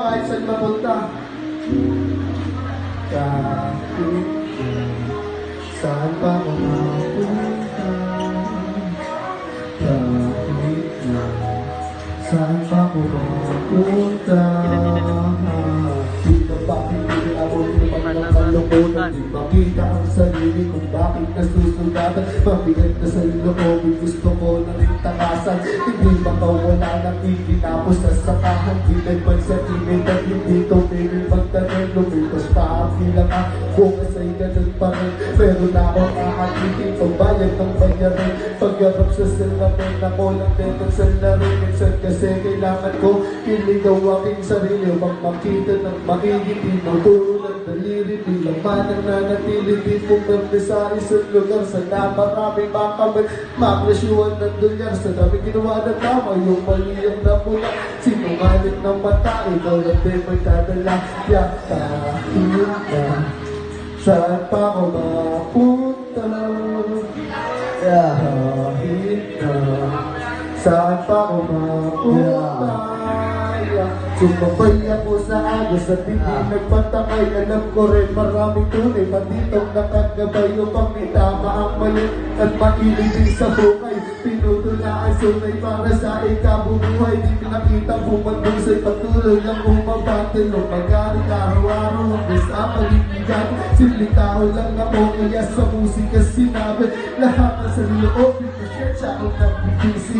kahit saan mapunta. Kahit saan pa ako mapunta, kahit na saan pa ako mapunta. Sino ba hindi ako pagkakalukutan? Di makita ang sarili kung bakit nasusugatan. Mabigat na sa loob, gusto ko na rin takasan. Hindi makawala ng ikinapos sa sakahan. Di nagpansa init at hindi tumigil magtanong. Lumipas pa ang bilang bukas ay ganun pa rin. Pero na akong ahakitin pagbayad ng bayarin. Paggarap sa salamin ako lang din ang salarin. Minsan kasi kailangan ko iligaw aking sarili. Huwag makita ng makikiti magpuro ng daliri. Bilang manang nanatili di mo membe sa isang lugar. Sa naparaming makamay mapresyuhan ng dolyar. Sa dami ginawa ng tama yung mali ang napula. Sinungalit ng mata, ikaw lang din magdadala. Kahit na saan pa ako mapunta, kahit na saan pa ako mapunta. Sumabay ako sa agos at hindi nagpatakay. Alam ko rin maraming tunay matitong nakagabay upang itama ang mali at makilig din sa bukay. Pinutulaan sunay para sa ikabubuhay. Di pinakita bumagdusay patuloy ang bumabattle. O mag-aari araw-araw hanggang sa paligigan. Simling tao lang ako kaya sa musika sinabi lahat ng sa loob. Kasi siya ako nagbibisi.